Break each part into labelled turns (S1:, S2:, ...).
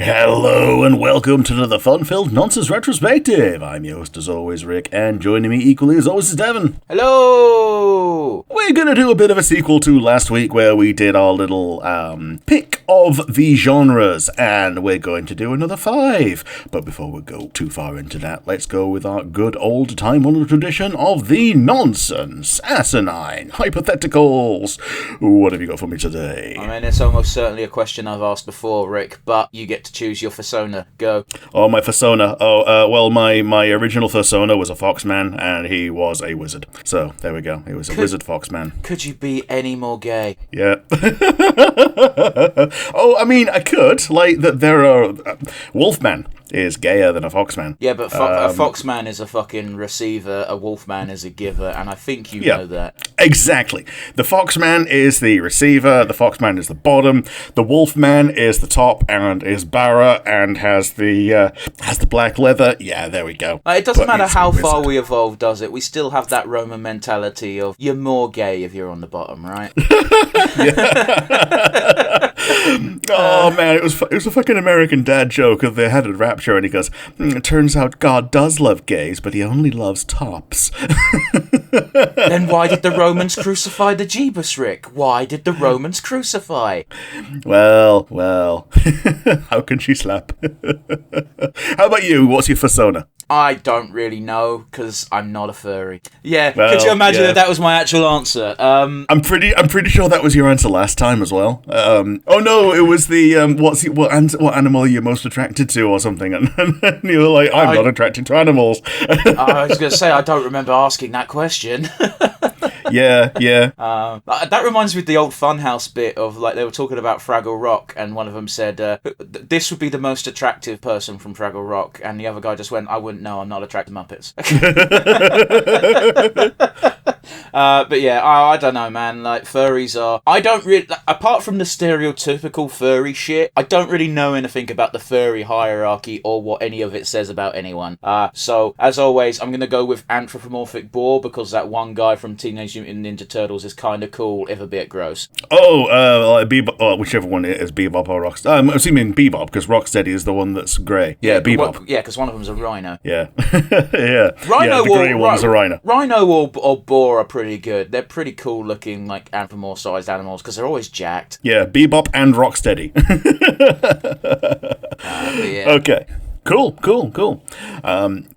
S1: Hello and welcome to the fun-filled nonsense retrospective. I'm your host as always, Rick, and joining me equally as always is Devon.
S2: Hello!
S1: We're going to do a bit of a sequel to last week where we did our little pick of the genres, and we're going to do another 5. But before we go too far into that, let's go with our good old time-honored tradition of the nonsense, asinine, hypotheticals. What have you got for me today?
S2: I mean, it's almost certainly a question I've asked before, Rick, but you get to choose your persona. Go.
S1: Oh, my persona. Well, my original persona was a foxman, and he was a wizard. So, there we go. He was a wizard foxman.
S2: Could you be any more gay?
S1: Yeah. Oh, I mean, I could. Like, there are... Wolfman is gayer than a foxman.
S2: Yeah, but a foxman is a fucking receiver, a wolfman is a giver, and I think you know that.
S1: Exactly. The foxman is the receiver, the foxman is the bottom, the wolfman is the top and is Barra and has the black leather. Yeah, there we go.
S2: It doesn't matter how far we evolve, does it? We still have that Roman mentality of you're more gay if you're on the bottom, right?
S1: Oh man, it was a fucking American dad joke of they had a rapture and he goes, it turns out God does love gays, but he only loves tops.
S2: Then why did the Romans crucify the Jeebus, Rick? Why did the Romans crucify?
S1: Well, how can she slap? How about you? What's your persona?
S2: I don't really know, because I'm not a furry. Yeah, well, could you imagine that was my actual answer? I'm
S1: pretty sure that was your answer last time as well. Oh no, it was the what animal are you most attracted to or something, and you were like, I'm not attracted to animals.
S2: I was going to say, I don't remember asking that question.
S1: Yeah.
S2: That reminds me of the old Funhouse bit of, like, they were talking about Fraggle Rock, and one of them said, this would be the most attractive person from Fraggle Rock, and the other guy just went, I wouldn't know, I'm not attracted to Muppets. But yeah, I don't know, man. Like, furries are... I don't really... Apart from the stereotypical furry shit, I don't really know anything about the furry hierarchy or what any of it says about anyone. So, as always, I'm going to go with anthropomorphic boar because that one guy from Teenage Mutant Ninja Turtles is kind of cool, if a bit gross.
S1: Bebop, whichever one it is, Bebop or Rocksteady. I'm assuming Bebop, because Rocksteady is the one that's grey. Yeah, Bebop.
S2: Well, yeah, because one of them's a rhino.
S1: Yeah. Yeah.
S2: Rhino
S1: the grey one's a rhino.
S2: Rhino or boar are pretty good. They're pretty cool looking, like, anthropomorphized animals, because they're always jacked.
S1: Yeah, Bebop and Rocksteady.
S2: Yeah.
S1: Okay. Cool.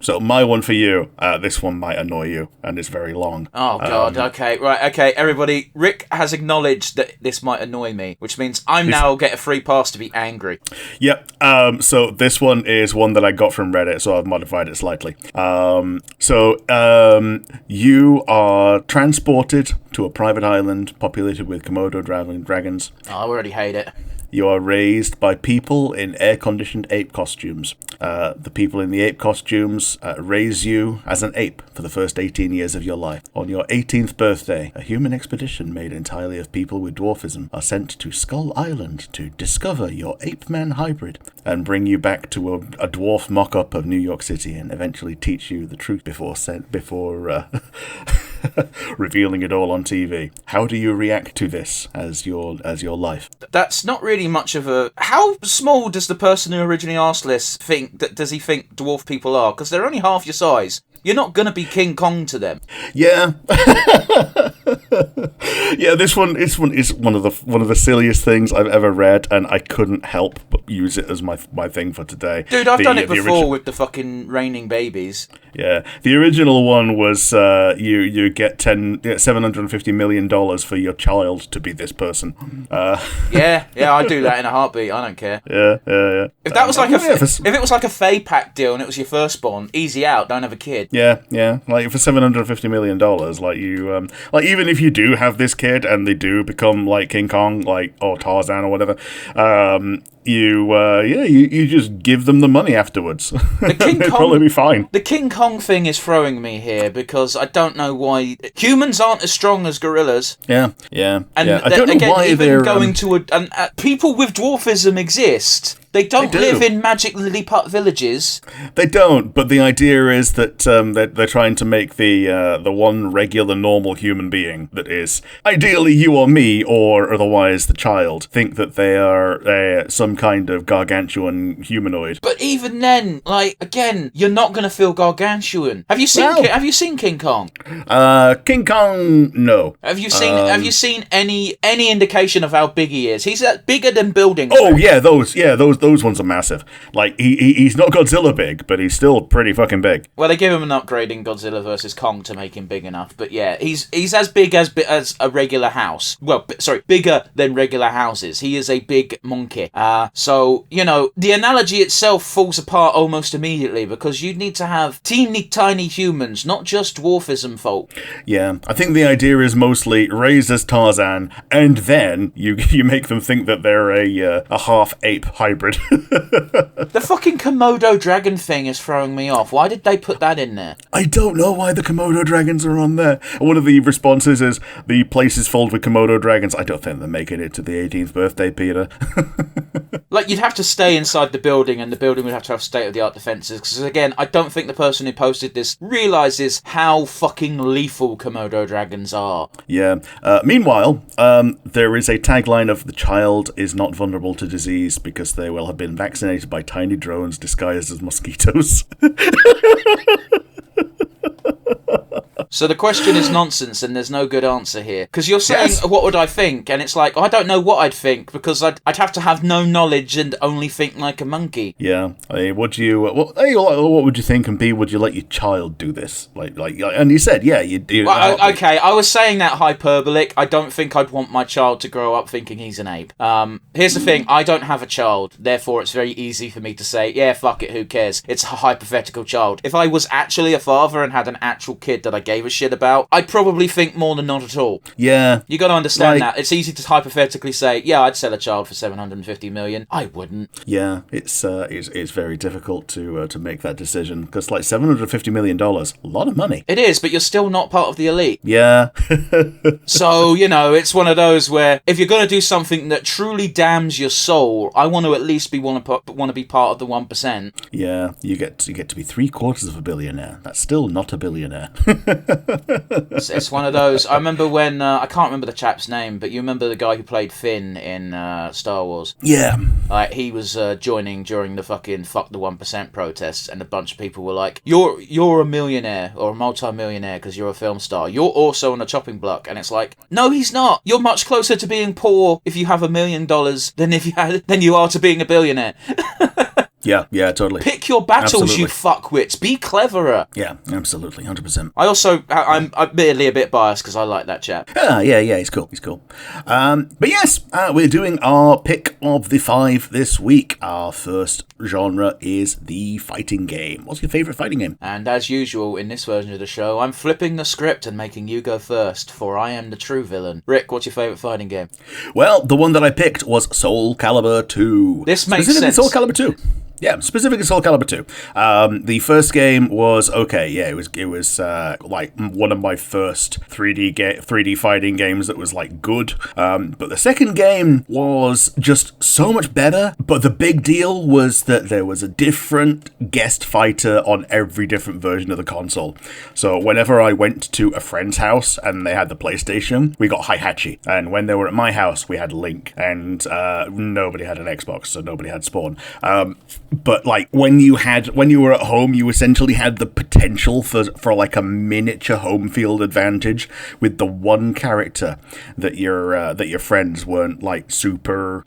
S1: So my one for you, this one might annoy you, and it's very long.
S2: Oh, God, okay, everybody, Rick has acknowledged that this might annoy me, which means I'm now get a free pass to be angry.
S1: Yep, so this one is one that I got from Reddit, so I've modified it slightly. You are transported to a private island populated with Komodo dragons.
S2: Oh, I already hate it.
S1: You are raised by people in air-conditioned ape costumes. The people in the ape costumes raise you as an ape for the first 18 years of your life. On your 18th birthday, a human expedition made entirely of people with dwarfism are sent to Skull Island to discover your ape-man hybrid and bring you back to a dwarf mock-up of New York City and eventually teach you the truth before revealing it all on TV. How do you react to this as your life?
S2: That's not really much of a... How small does the person who originally asked this think... Does he think dwarf people are? Because they're only half your size. You're not going to be King Kong to them.
S1: Yeah. Yeah, this one is one of the silliest things I've ever read, and I couldn't help but use it as my thing for today.
S2: Dude, I've done it before with the fucking raining babies.
S1: Yeah, the original one was you get $750 million for your child to be this person.
S2: Yeah, I do that in a heartbeat. I don't care.
S1: Yeah.
S2: If that was if it was like a Fay Pack deal and it was your firstborn, easy out. Don't have a kid.
S1: Yeah. Like for $750 million, like you, like even if you do have this kid and they do become like King Kong, like or Tarzan or whatever, you just give them the money afterwards. They'd probably be fine.
S2: The King Kong thing is throwing me here because I don't know why humans aren't as strong as gorillas.
S1: Yeah.
S2: And
S1: I don't know why
S2: even
S1: they're
S2: going to people with dwarfism exist. They don't
S1: They do.
S2: live in magic Lilliput villages.
S1: They don't, but the idea is that they're trying to make the one regular normal human being that is ideally you or me, or otherwise the child, think that they are some kind of gargantuan humanoid.
S2: But even then, like, again, you're not going to feel gargantuan. Have you seen King Kong?
S1: King Kong, no.
S2: Have you seen any indication of how big he is? He's bigger than buildings.
S1: Oh yeah, those ones are massive. Like he's not Godzilla big, but he's still pretty fucking big.
S2: Well, they give him an upgrade in Godzilla vs Kong to make him big enough. But yeah, he's as big as a regular house. Well, sorry, bigger than regular houses. He is a big monkey. So you know the analogy itself falls apart almost immediately because you need to have teeny tiny humans, not just dwarfism folk.
S1: Yeah, I think the idea is mostly raised as Tarzan, and then you make them think that they're a half ape hybrid.
S2: The fucking Komodo dragon thing is throwing me off. Why did they put that in there?
S1: I don't know why the Komodo dragons are on there. One of the responses is the place is filled with Komodo dragons. I don't think they're making it to the 18th birthday, Peter.
S2: Like, you'd have to stay inside the building, and the building would have to have state-of-the-art defences, because, again, I don't think the person who posted this realises how fucking lethal Komodo dragons are.
S1: Yeah. Meanwhile, there is a tagline of the child is not vulnerable to disease because they will have been vaccinated by tiny drones disguised as mosquitoes.
S2: So the question is nonsense, and there's no good answer here. Because you're saying,
S1: Yes.
S2: what would I think? And it's like, I don't know what I'd think, because I'd have to have no knowledge and only think like a monkey.
S1: Yeah. Would you? What would you think? And B, would you let your child do this? Like, and you said, yeah, you do.
S2: Well, okay, I was saying that hyperbolic. I don't think I'd want my child to grow up thinking he's an ape. Here's the thing, I don't have a child, therefore it's very easy for me to say, yeah, fuck it, who cares? It's a hypothetical child. If I was actually a father and had an actual kid that I gave a shit about, I'd probably think more than not at all.
S1: Yeah.
S2: You gotta understand that. It's easy to hypothetically say, yeah, I'd sell a child for 750 million. I wouldn't.
S1: Yeah, it's very difficult to make that decision because like $750 million, a lot of money.
S2: It is, but you're still not part of the elite.
S1: Yeah.
S2: So, you know, it's one of those where if you're going to do something that truly damns your soul, I want to at least want to be part of the 1%.
S1: Yeah, you get to be 3/4 of a billionaire. That's still not a billionaire.
S2: It's one of those. I remember when I can't remember the chap's name, but you remember the guy who played Finn in Star Wars.
S1: Yeah.
S2: Like he was joining during the fucking fuck the 1% protests, and a bunch of people were like, "You're a millionaire or a multi-millionaire because you're a film star. You're also on a chopping block." And it's like, no, he's not. You're much closer to being poor if you have $1 million than you are to being a billionaire.
S1: Yeah, totally.
S2: Pick your battles,
S1: Absolutely.
S2: you fuckwits. Be cleverer.
S1: Yeah, absolutely, 100%.
S2: I'm admittedly a bit biased because I like that chap.
S1: Yeah, he's cool. But yes, we're doing our pick of the 5 this week. Our first genre is the fighting game. What's your favourite fighting game?
S2: And as usual, in this version of the show, I'm flipping the script and making you go first, for I am the true villain. Rick, what's your favourite fighting game?
S1: Well, the one that I picked was Soul Calibur 2.
S2: This makes
S1: Specifically
S2: sense.
S1: Soul Calibur 2. Yeah, specifically Soul Calibur 2. The first game was okay. Yeah, it was like one of my first 3D fighting games that was like good. But the second game was just so much better. But the big deal was that there was a different guest fighter on every different version of the console. So whenever I went to a friend's house and they had the PlayStation, we got Heihachi. And when they were at my house, we had Link. And nobody had an Xbox, so nobody had Spawn. But like when you were at home, you essentially had the potential for like a miniature home field advantage with the one character that your friends weren't like super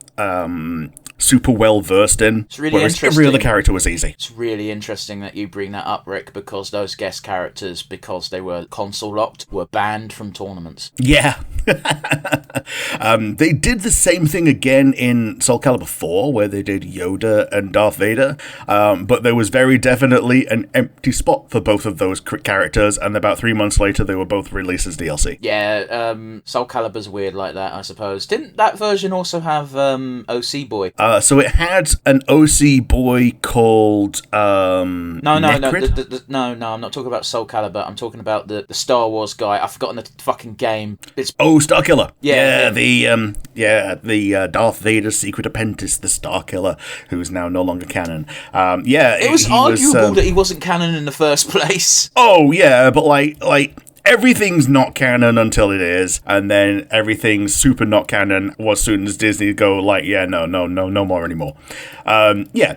S1: well versed in.
S2: It's really
S1: whereas
S2: interesting.
S1: every other character was easy.
S2: It's really interesting that you bring that up, Rick, because those guest characters, because they were console locked, were banned from tournaments.
S1: Yeah. They did the same thing again in Soul Calibur 4, where they did Yoda and Darth Vader, but there was very definitely an empty spot for both of those characters, and about 3 months later, they were both released as DLC.
S2: Yeah, Soul Calibur's weird like that, I suppose. Didn't that version also have OC Boy?
S1: So it had an OC boy called
S2: No,
S1: Necrid?
S2: no, I'm not talking about Soul Calibur. I'm talking about the Star Wars guy. I've forgotten the fucking game. It's
S1: Starkiller.
S2: Yeah.
S1: The the Darth Vader's secret apprentice, the Star Killer, who's now no longer canon.
S2: It was arguable that he wasn't canon in the first place.
S1: Oh yeah, but like everything's not canon until it is, and then everything's super not canon as soon as Disney go like, yeah, no more anymore.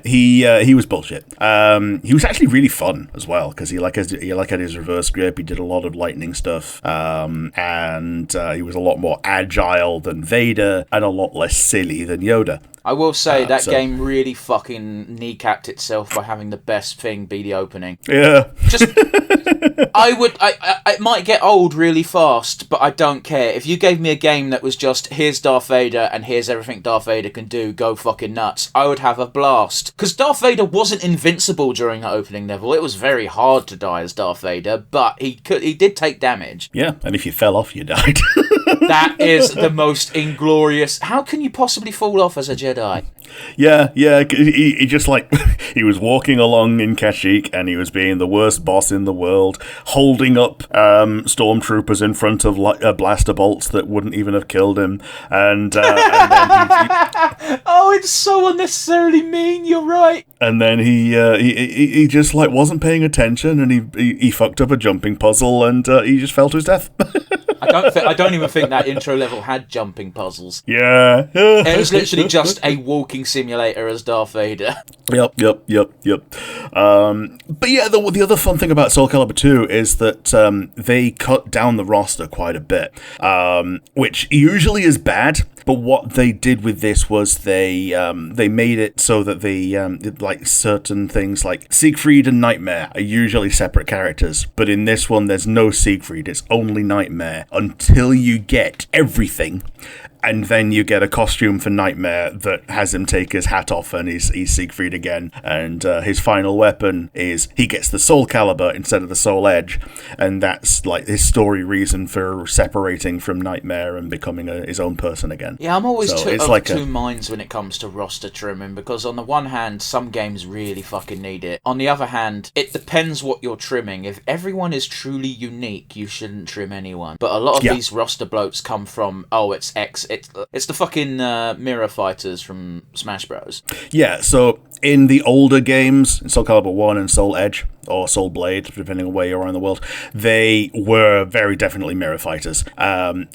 S1: He was bullshit. He was actually really fun as well, because he had his reverse grip. He did a lot of lightning stuff, and he was a lot more agile than Vader and a lot less silly than Yoda.
S2: I will say that game really fucking kneecapped itself by having the best thing be the opening.
S1: Yeah.
S2: Just, it might get old really fast, but I don't care. If you gave me a game that was just, here's Darth Vader and here's everything Darth Vader can do, go fucking nuts, I would have a blast. Because Darth Vader wasn't invincible during that opening level. It was very hard to die as Darth Vader, but he did take damage.
S1: Yeah, and if you fell off, you died.
S2: That is the most inglorious. How can you possibly fall off as a Jedi?
S1: Yeah, he just he was walking along in Kashyyyk and he was being the worst boss in the world, holding up stormtroopers in front of blaster bolts that wouldn't even have killed him, and then
S2: oh, it's so unnecessarily mean. You're right.
S1: And then he just wasn't paying attention, and he fucked up a jumping puzzle, and he just fell to his death.
S2: I don't even think that intro level had jumping puzzles.
S1: Yeah.
S2: It was literally just a walking simulator as Darth Vader.
S1: Yep. But yeah, the other fun thing about Soul Calibur 2 is that they cut down the roster quite a bit, which usually is bad. But what they did with this was they made it so that certain things like Siegfried and Nightmare are usually separate characters, but in this one there's no Siegfried, it's only Nightmare until you get everything. And then you get a costume for Nightmare that has him take his hat off and he's Siegfried again. And his final weapon is he gets the Soul Calibur instead of the Soul Edge. And that's his story reason for separating from Nightmare and becoming his own person again.
S2: Yeah, I'm always two minds when it comes to roster trimming, because on the one hand, some games really fucking need it. On the other hand, it depends what you're trimming. If everyone is truly unique, you shouldn't trim anyone. But a lot of these roster bloats come from, it's X. It's the fucking mirror fighters from Smash Bros.
S1: Yeah, so in the older games, in Soul Calibur 1 and Soul Edge, or Soul Blade, depending on where you are in the world, they were very definitely mirror fighters.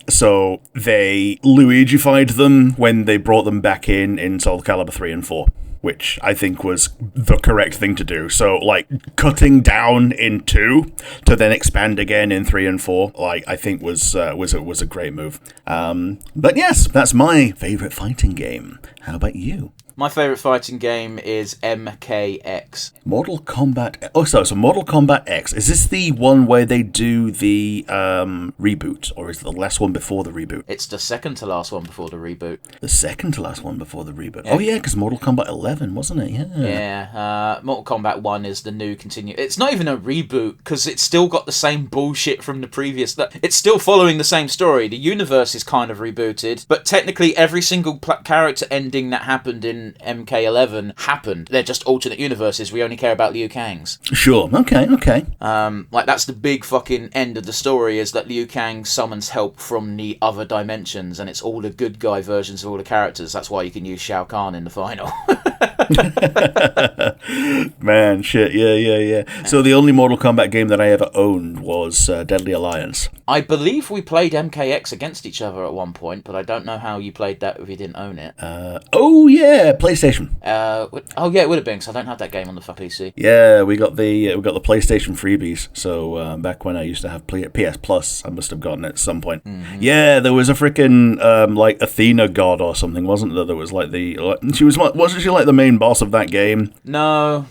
S1: So they Luigified them when they brought them back in Soul Calibur 3 and 4. Which I think was the correct thing to do. So, cutting down in 2 to then expand again in 3 and 4, I think was a great move. But yes, that's my favourite fighting game. How about you?
S2: My favourite fighting game is MKX.
S1: Mortal Kombat... Oh, so Mortal Kombat X. Is this the one where they do the reboot? Or is it the last one before the reboot?
S2: It's the second to last one before the reboot.
S1: The second to last one before the reboot? Yeah. Oh, yeah, because Mortal Kombat 11, wasn't it? Yeah.
S2: Yeah. Mortal Kombat 1 is the new It's not even a reboot, because it's still got the same bullshit from the previous... It's still following the same story. The universe is kind of rebooted, but technically every single character ending that happened in MK11 happened. They're just alternate universes. We only care about Liu Kang's.
S1: Sure. Okay.
S2: That's the big fucking end of the story, is that Liu Kang summons help from the other dimensions, and it's all the good guy versions of all the characters. That's why you can use Shao Kahn in the final.
S1: Man, shit. Yeah. So the only Mortal Kombat game that I ever owned was Deadly Alliance.
S2: I believe we played MKX against each other at one point, but I don't know how you played that if you didn't own it.
S1: Oh yeah, PlayStation.
S2: It would have been, because I don't have that game on the PC.
S1: Yeah, we got the PlayStation freebies. So back when I used to have PS Plus, I must have gotten it at some point. Mm-hmm. Yeah, there was a freaking Athena god or something, wasn't there? There was wasn't she the main boss of that game?
S2: No.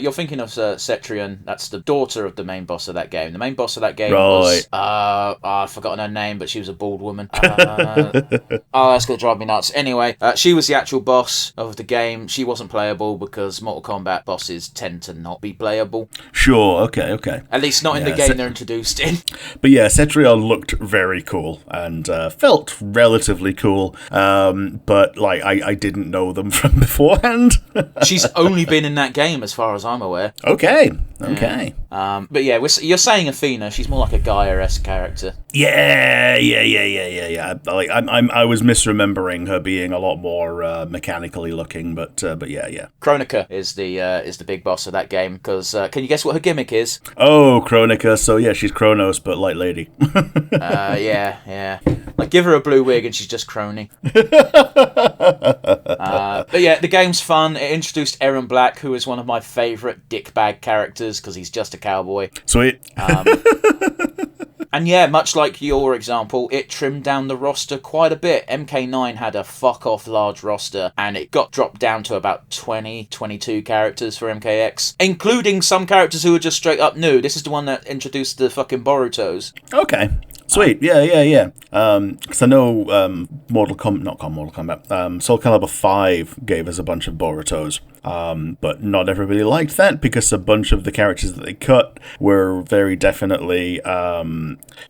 S2: You're thinking of Cetrion. That's the daughter of the main boss of that game. The main boss of that game was I've forgotten her name, but she was a bald woman. That's gonna drive me nuts. Anyway, she was the actual boss of the game. She wasn't playable because Mortal Kombat bosses tend to not be playable.
S1: Sure, okay.
S2: At least not in the game they're introduced in.
S1: But yeah, Cetrion looked very cool and felt relatively cool. But I didn't know them from before beforehand?
S2: She's only been in that game, as far as I'm aware.
S1: Okay.
S2: But yeah, you're saying Athena. She's more like a Gaia-esque character.
S1: Yeah. I was misremembering her being a lot more mechanically looking, but yeah.
S2: Kronika is the big boss of that game. Because can you guess what her gimmick is?
S1: Oh, Kronika. So yeah, she's Kronos, but light lady.
S2: Yeah. Like, give her a blue wig and she's just Crony. But yeah, the game's fun. It introduced Aaron Black, who is one of my favourite dickbag characters because he's just a cowboy.
S1: Sweet.
S2: And yeah, much like your example, it trimmed down the roster quite a bit. MK9 had a fuck-off large roster, and it got dropped down to about 20, 22 characters for MKX, including some characters who were just straight up new. This is the one that introduced the fucking Borutos.
S1: Okay. Sweet, yeah. Because I know Soul Calibur 5 gave us a bunch of Borutos, but not everybody liked that because a bunch of the characters that they cut were very definitely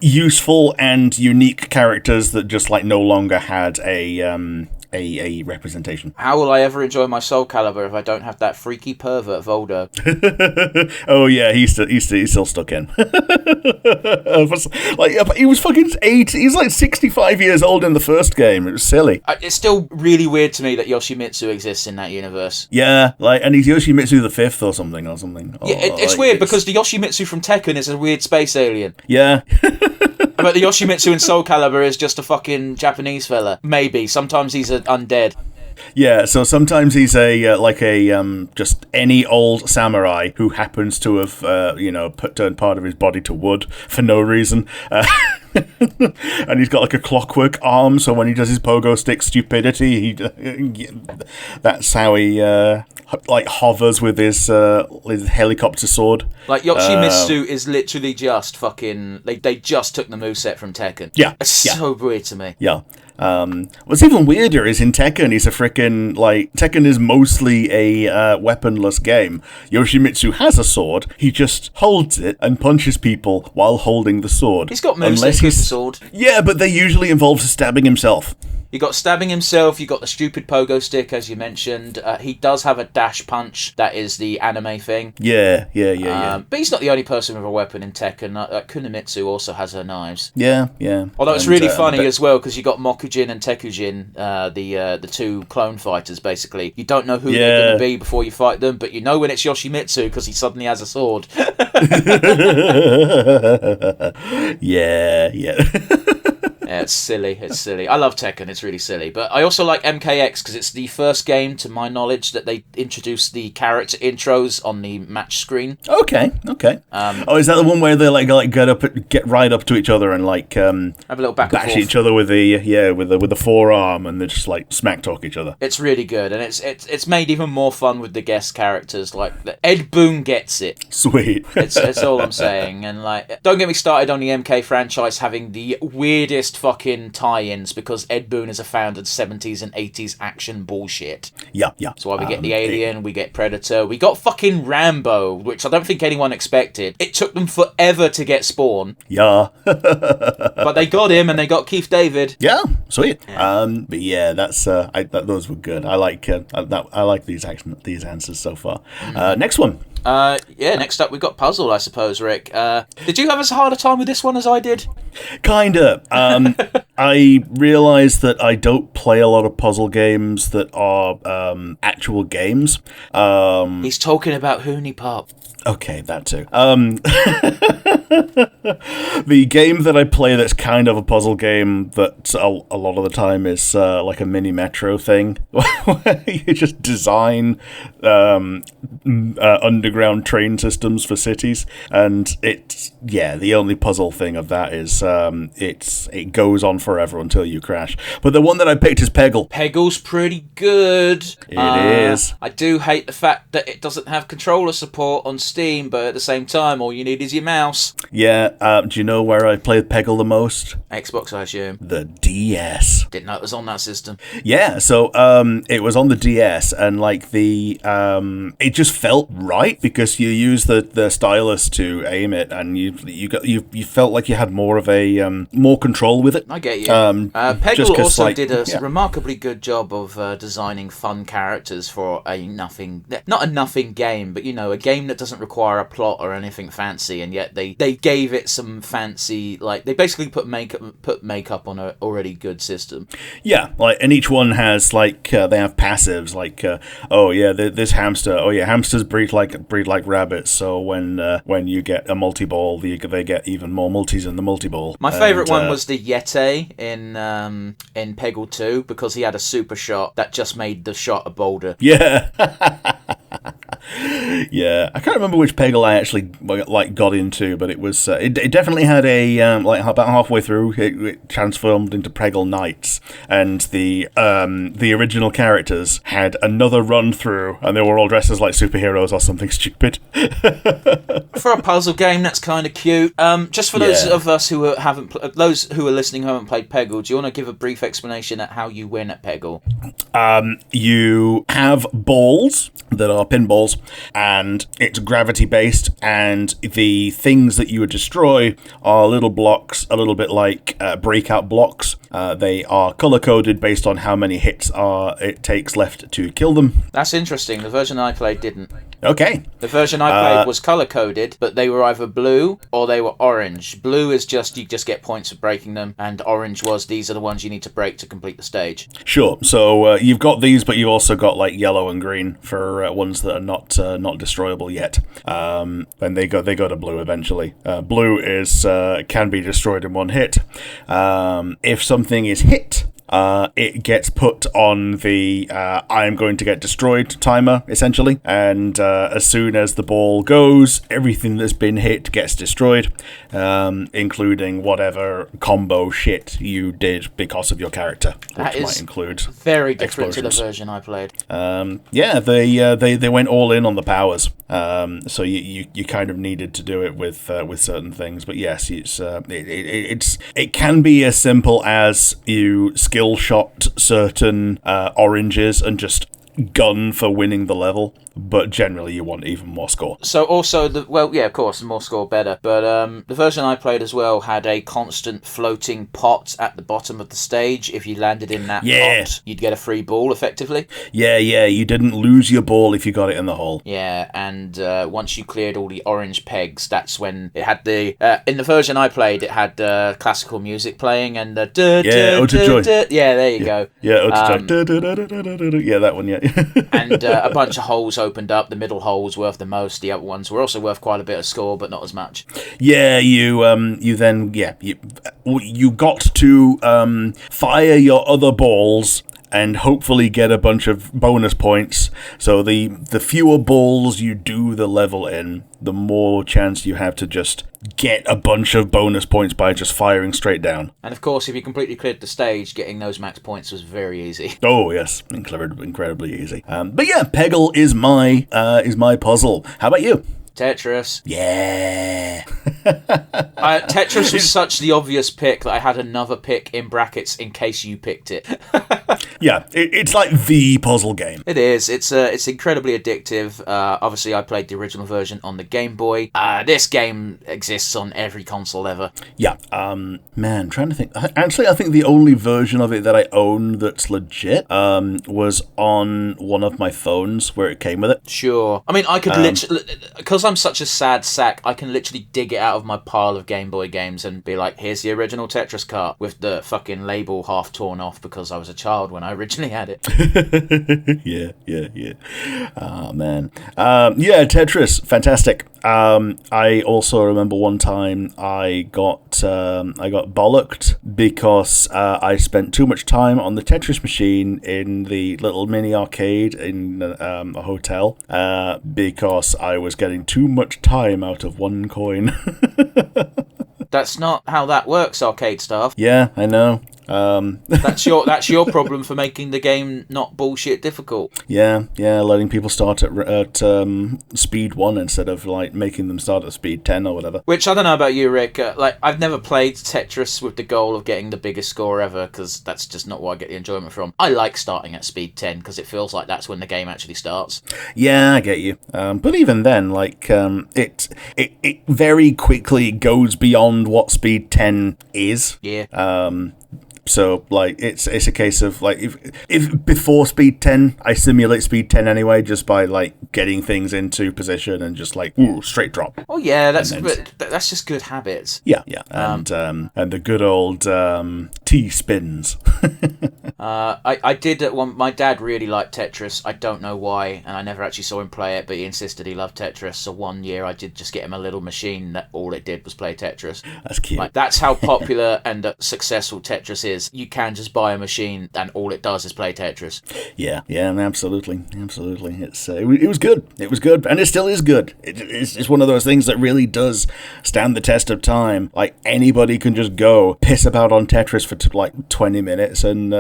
S1: useful and unique characters that just like no longer had a representation.
S2: How will I ever enjoy my Soul Calibur if I don't have that freaky pervert Voldo?
S1: Oh yeah, he's still stuck in. Like he was fucking 8. He's like 65 years old in the first game. It was silly.
S2: It's still really weird to me that Yoshimitsu exists in that universe.
S1: Yeah, and he's Yoshimitsu the 5th or something.
S2: Yeah, it's weird because the Yoshimitsu from Tekken is a weird space alien.
S1: Yeah.
S2: But the Yoshimitsu in Soul Calibur is just a fucking Japanese fella. Maybe. Sometimes he's an undead.
S1: Yeah, so sometimes he's just any old samurai who happens to have turned part of his body to wood for no reason. And he's got like a clockwork arm, so when he does his pogo stick stupidity, that's how he hovers with his helicopter sword.
S2: Like Yoshimitsu is literally just fucking. They just took the moveset from Tekken.
S1: Yeah,
S2: it's so weird to me.
S1: Yeah. What's even weirder is in Tekken, he's a frickin' Tekken is mostly a weaponless game. Yoshimitsu has a sword, he just holds it and punches people while holding the sword.
S2: He's got moves with the sword.
S1: Yeah, but they usually involve stabbing himself.
S2: You got stabbing himself, you got the stupid pogo stick, as you mentioned. He does have a dash punch, that is the anime thing.
S1: Yeah.
S2: But he's not the only person with a weapon in Tekken. Kunimitsu also has her knives.
S1: Yeah.
S2: Although it's really funny as well, because you got Mokujin and Tekujin, the two clone fighters, basically. You don't know who they're going to be before you fight them, but you know when it's Yoshimitsu, because he suddenly has a sword. Yeah, it's silly. I love Tekken, it's really silly. But I also like MKX because it's the first game, to my knowledge, that they introduced the character intros on the match screen.
S1: Okay. Is that the one where they get right up to each other and
S2: have a little back and
S1: bash
S2: forth.
S1: each other with the forearm, and they just smack talk each other?
S2: It's really good, and it's made even more fun with the guest characters. Like Ed Boon gets it.
S1: Sweet.
S2: It's all I'm saying. And don't get me started on the MK franchise having the weirdest fucking tie-ins, because Ed Boon is a fan of 70s and 80s action bullshit.
S1: Yeah.
S2: That's why we get the Alien, we get Predator, we got fucking Rambo, which I don't think anyone expected. It took them forever to get Spawn.
S1: Yeah.
S2: But they got him, and they got Keith David.
S1: Yeah, sweet. Yeah. But yeah, those were good. I like these answers so far. Next one.
S2: Next up we've got Puzzle, I suppose, Rick. Did you have as hard a time with this one as I did?
S1: Kinda. I realised that I don't play a lot of puzzle games that are actual games.
S2: He's talking about Hoonie Pop.
S1: Okay, that too. The game that I play that's kind of a puzzle game that a lot of the time is like a mini Metro thing, where you just design underground train systems for cities, and the only puzzle thing of that is it goes on forever until you crash. But the one that I picked is Peggle.
S2: Peggle's pretty good.
S1: It is.
S2: I do hate the fact that it doesn't have controller support on Steam, but at the same time, all you need is your mouse.
S1: Yeah, do you know where I played Peggle the most?
S2: Xbox, I assume.
S1: The DS.
S2: Didn't know it was on that system.
S1: Yeah, so it was on the DS, and it just felt right because you use the stylus to aim it, and you felt like you had more of more control with it.
S2: I get get you.
S1: Just
S2: Peggle
S1: 'cause,
S2: also
S1: like,
S2: did a
S1: yeah.
S2: remarkably good job of designing fun characters for not a nothing game, but a game that doesn't require a plot or anything fancy, and yet they gave it some fancy, like they basically put makeup on a already good system.
S1: Yeah, like, and each one has like they have passives like this hamster. Oh yeah, hamsters breed like rabbits. So when you get a multi ball, they get even more multis in the multi ball.
S2: My favourite one was the Yeti in Peggle 2 because he had a super shot that just made the shot a boulder.
S1: Yeah. Yeah, I can't remember which Peggle I actually got into, but it was it definitely had a about halfway through it transformed into Peggle Knights, and the original characters had another run through, and they were all dressed as like superheroes or something stupid.
S2: For a puzzle game, that's kind of cute. Just for those of us who those who are listening who haven't played Peggle, do you want to give a brief explanation at how you win at Peggle?
S1: You have balls that are pinballs, and it's gravity based, and the things that you would destroy are little blocks, a little bit like breakout blocks. They are color coded based on how many hits it takes left to kill them.
S2: That's interesting. The version I played didn't.
S1: Okay.
S2: The version I played was color coded, but they were either blue or they were orange. Blue is you just get points for breaking them, and orange was these are the ones you need to break to complete the stage.
S1: Sure. So you've got these, but you've also got like yellow and green for ones that are not destroyable yet. And they go to blue eventually. Blue is can be destroyed in one hit. If something is hit, it gets put on the I am going to get destroyed timer, essentially. And as soon as the ball goes, everything that's been hit gets destroyed, including whatever combo shit you did because of your character, which might include
S2: very different
S1: explosions.
S2: to the version I played.
S1: They went all in on the powers. So you kind of needed to do it with certain things. But yes, it can be as simple as you skill shot certain oranges and just gun for winning the level, but generally you want even more score.
S2: So also, of course, the more score better, but the version I played as well had a constant floating pot at the bottom of the stage. If you landed in that pot, you'd get a free ball, effectively. Yeah,
S1: you didn't lose your ball if you got it in the hole.
S2: Yeah, and once you cleared all the orange pegs, that's when it had in the version I played, it had classical music playing, and the yeah, there you go.
S1: Yeah, Ode to Joy. Yeah, that one, yeah.
S2: And a bunch of holes opened up. The middle hole was worth the most. The other ones were also worth quite a bit of score, but not as much.
S1: Yeah, you got to fire your other balls and hopefully get a bunch of bonus points. So the fewer balls you do the level in, the more chance you have to just get a bunch of bonus points by just firing straight down.
S2: And of course, if you completely cleared the stage, getting those max points was very easy.
S1: Oh yes, incredibly easy. But yeah, Peggle is my puzzle. How about you?
S2: Tetris.
S1: Yeah.
S2: Tetris was such the obvious pick that I had another pick in brackets in case you picked it.
S1: Yeah, it's like the puzzle game.
S2: It is. It's incredibly addictive. Obviously, I played the original version on the Game Boy. This game exists on every console ever.
S1: Yeah. Man, trying to think. Actually, I think the only version of it that I own that's legit was on one of my phones where it came with it.
S2: Sure. I mean, I could literally, because I'm such a sad sack, I can literally dig it out of my pile of Game Boy games and be like, here's the original Tetris cart with the fucking label half torn off because I was a child when I originally had it.
S1: Yeah. Oh, man. Yeah, Tetris. Fantastic. I also remember one time I got bollocked because I spent too much time on the Tetris machine in the little mini arcade in a hotel because I was getting too much time out of one coin.
S2: That's not how that works, arcade staff.
S1: Yeah, I know.
S2: That's your problem for making the game not bullshit difficult.
S1: Yeah, letting people start at speed 1 instead of like making them start at speed 10 or whatever.
S2: Which, I don't know about you, Rick, like, I've never played Tetris with the goal of getting the biggest score ever, because that's just not what I get the enjoyment from. I like starting at speed 10, because it feels like that's when the game actually starts. Yeah,
S1: I get you. But even then, like, it very quickly goes beyond what speed 10 is.
S2: Yeah.
S1: So, like, it's a case of, like, if before speed 10, I simulate speed 10 anyway, just by, like, getting things into position and just, like, straight drop.
S2: Oh, yeah, that's just good habits.
S1: Yeah. And the good old T-spins.
S2: I did at one. My dad really liked Tetris. I don't know why, and I never actually saw him play it, but he insisted he loved Tetris. So one year I did just get him a little machine that all it did was play Tetris.
S1: That's cute.
S2: Like, that's how popular and successful Tetris is. You can just buy a machine and all it does is play Tetris.
S1: Yeah, absolutely. It's it was good. It was good, and it still is good. It's one of those things that really does stand the test of time. Like, anybody can just go piss about on Tetris for like 20 minutes and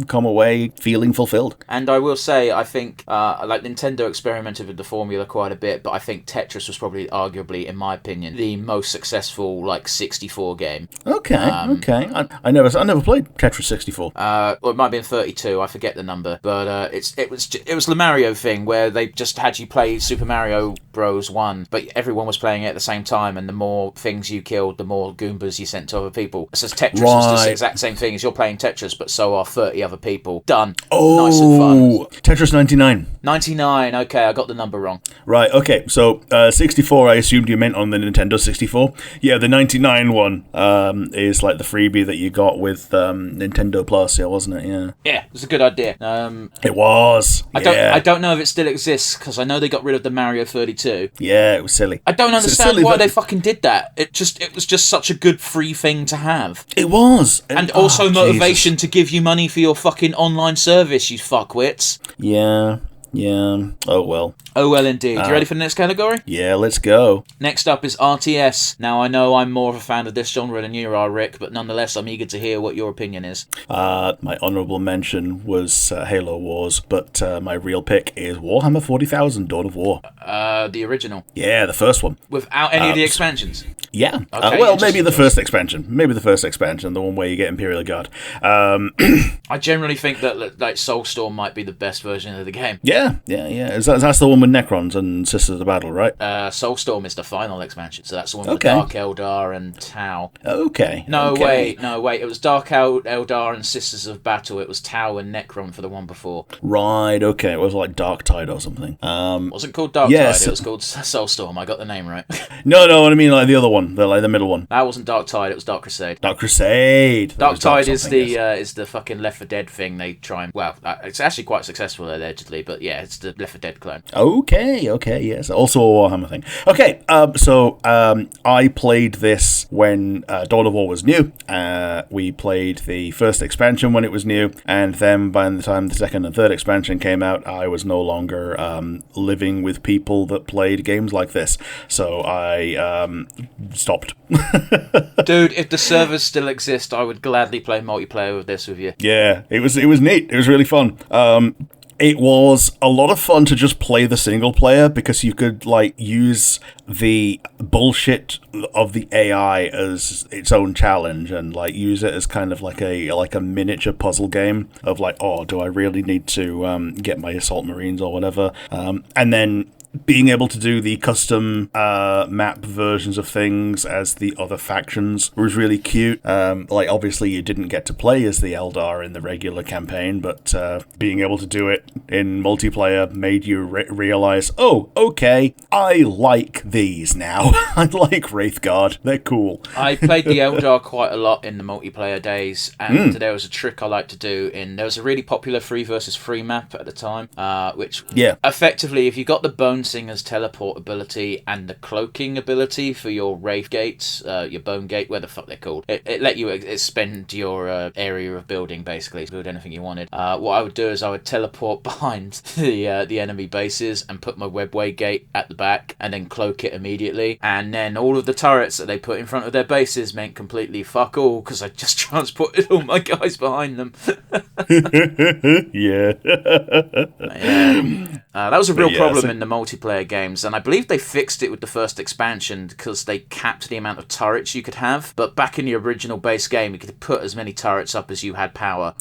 S1: come away feeling fulfilled.
S2: And I will say, I think like, Nintendo experimented with the formula quite a bit, but I think Tetris was probably, arguably, in my opinion, the most successful, like, 64 game.
S1: Okay. I never played Tetris 64.
S2: Well, it might have been 32. I forget the number, but it was the Mario thing where they just had you play Super Mario Bros. 1, but everyone was playing it at the same time, and the more things you killed, the more Goombas you sent to other people. So Tetris is the exact same thing as you're playing Tetris, but so are 30 other people. Done.
S1: Oh,
S2: nice and fun.
S1: Tetris 99.
S2: 99. Okay, I got the number wrong.
S1: Right. Okay. So 64. I assumed you meant on the Nintendo 64. Yeah, the 99 one is like the freebie that you got with Nintendo Plus. Yeah, wasn't it? Yeah.
S2: Yeah, it was a good idea.
S1: It was.
S2: I don't know if it still exists, because I know they got rid of the Mario 32.
S1: Yeah, it was silly.
S2: I don't understand why they fucking did that. It was just such a good free thing to have.
S1: It was.
S2: And also motivation to give you money for your fucking online service, you fuckwits.
S1: Yeah. Oh well.
S2: Oh well, indeed. You ready for the next category?
S1: Yeah, let's go.
S2: Next up is RTS. Now, I know I'm more of a fan of this genre than you are, Rick, but nonetheless, I'm eager to hear what your opinion is.
S1: My honourable mention was Halo Wars, but my real pick is Warhammer 40,000: Dawn of War.
S2: The original.
S1: Yeah, the first one.
S2: Without any of the expansions?
S1: Yeah.
S2: Okay,
S1: well, maybe the first expansion. The one where you get Imperial Guard.
S2: I generally think that, like, Soulstorm might be the best version of the game.
S1: Yeah. That's the one with Necrons and Sisters of Battle, right?
S2: Soulstorm is the final expansion, so that's the one with Dark Eldar and Tau.
S1: Okay.
S2: No, wait. It was Dark Eldar and Sisters of Battle. It was Tau and Necron for the one before.
S1: Right, okay. It was like Dark Tide or something.
S2: Wasn't called Dark Tide, it was called Soulstorm. I got the name right.
S1: No, I mean, like, the other one, the middle one.
S2: That wasn't Dark Tide, it was Dark Crusade.
S1: Dark Crusade.
S2: Dark Tide is the fucking Left 4 Dead thing they try and... Well, it's actually quite successful, allegedly, but yeah, it's the Left 4 Dead clone.
S1: Okay, yes. Also a Warhammer thing. Okay, so I played this when Dawn of War was new. We played the first expansion when it was new, and then by the time the second and third expansion came out, I was no longer living with people that played games like this. So I stopped.
S2: Dude, if the servers still exist, I would gladly play multiplayer with this with you.
S1: Yeah, it was neat. It was really fun. It was a lot of fun to just play the single player, because you could, like, use the bullshit of the AI as its own challenge, and, like, use it as kind of like a miniature puzzle game of, like, oh, do I really need to get my assault marines or whatever, and then being able to do the custom map versions of things as the other factions was really cute. Like, obviously you didn't get to play as the Eldar in the regular campaign, but being able to do it in multiplayer made you realize, oh, okay, I like these now. I like Wraithguard. They're cool.
S2: I played the Eldar quite a lot in the multiplayer days, and there was a trick I like to do. There was a really popular 3 versus 3 map at the time, which effectively, if you got the bone Gunsinger's teleport ability and the cloaking ability for your Wraith Gates, your Bone Gate, where the fuck they're called. It let you expend your area of building, basically, to build anything you wanted. What I would do is I would teleport behind the enemy bases and put my Webway Gate at the back and then cloak it immediately. And then all of the turrets that they put in front of their bases meant completely fuck all, because I just transported all my guys behind them.
S1: Yeah.
S2: That was a real problem in the multiplayer games, and I believe they fixed it with the first expansion because they capped the amount of turrets you could have. But back in the original base game, you could put as many turrets up as you had power.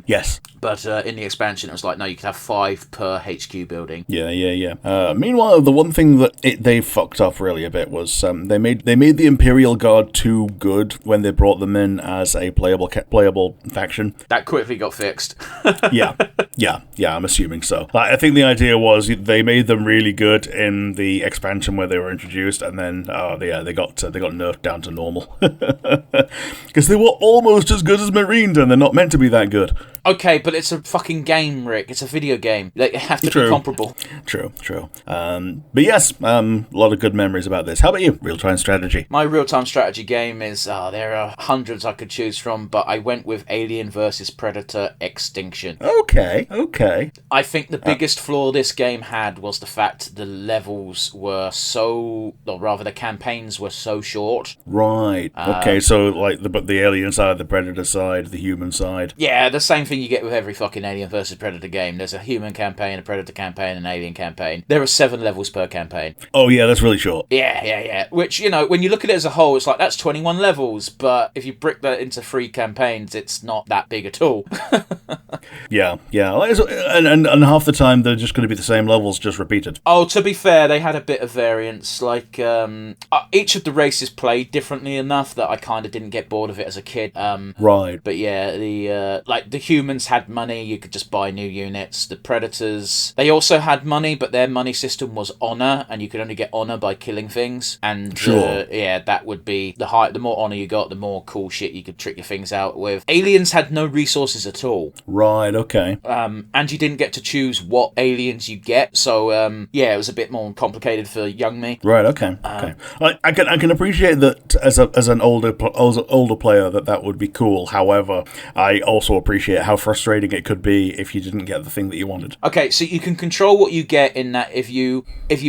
S1: Yes.
S2: But in the expansion, it was like, no, you could have 5 per HQ building.
S1: Yeah. Meanwhile, the one thing that they fucked up really a bit was they made the Imperial Guard too good when they brought them in as a playable faction.
S2: That quickly got fixed.
S1: Yeah, I'm assuming so. I think the idea was they made them really good in the expansion where they were introduced, and then they got nerfed down to normal because they were almost as good as Marines, and they're not meant to be that good.
S2: Okay, but it's a fucking game, Rick. It's a video game. They have to be comparable.
S1: True. But yes, a lot of good memories about this. How about you? Real-time strategy.
S2: My real-time strategy game is, there are hundreds I could choose from, but I went with Alien vs. Predator Extinction.
S1: Okay.
S2: I think the biggest flaw this game had was the fact the levels were the campaigns were so short.
S1: Right. Okay, so like the alien side, the Predator side, the human side.
S2: Yeah, the same thing you get with every fucking Alien vs. Predator game. There's a human campaign, a Predator campaign, an Alien campaign. There are 7 levels per campaign.
S1: Oh yeah, that's really short.
S2: Yeah. Which, when you look at it as a whole, it's like, that's 21 levels, but if you break that into 3 campaigns, it's not that big at all.
S1: Yeah. And half the time they're just going to be the same levels, just repeated.
S2: Oh, to be fair, they had a bit of variance. Like, each of the races played differently enough that I kind of didn't get bored of it as a kid.
S1: Right.
S2: But yeah, the humans had money, you could just buy new units. The Predators, they also had money, but their money system was honor, and you could only get honor by killing things. And
S1: sure.
S2: That would be the more honor you got, the more cool shit you could trick your things out with. Aliens had no resources at all.
S1: Right, okay.
S2: And you didn't get to choose what aliens you get, so it was a bit more complicated for young me.
S1: Right, okay. I can appreciate that as an older player that would be cool. However, I also appreciate how frustrating it could be if you didn't get the thing that you wanted.
S2: Okay, so you can control what you get in that if you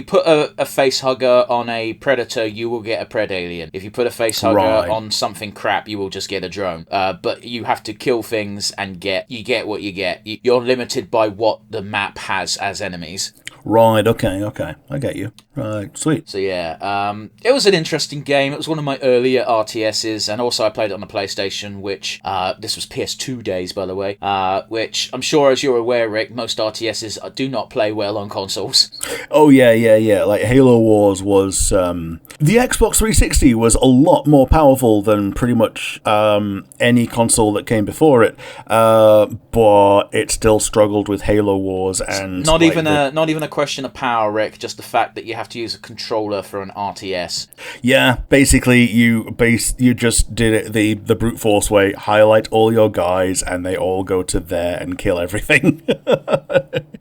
S2: put a face hugger on a Predator, you will get a Pred Alien. If you put a face hugger on something crap, you will just get a drone. But you have to kill things and get what you get. You're limited by what the map has as enemies.
S1: Right, okay. I get you. Right, sweet.
S2: So yeah, it was an interesting game. It was one of my earlier RTSs, and also I played it on the PlayStation, which, this was PS2 days, by the way, which I'm sure, as you're aware, Rick, most RTSs do not play well on consoles.
S1: Oh, yeah. Like, Halo Wars was, the Xbox 360 was a lot more powerful than pretty much any console that came before it, but it still struggled with Halo Wars, and
S2: not even a question of power, Rick, just the fact that you have to use a controller for an RTS.
S1: Yeah, basically you just did it the brute force way, highlight all your guys and they all go to there and kill everything.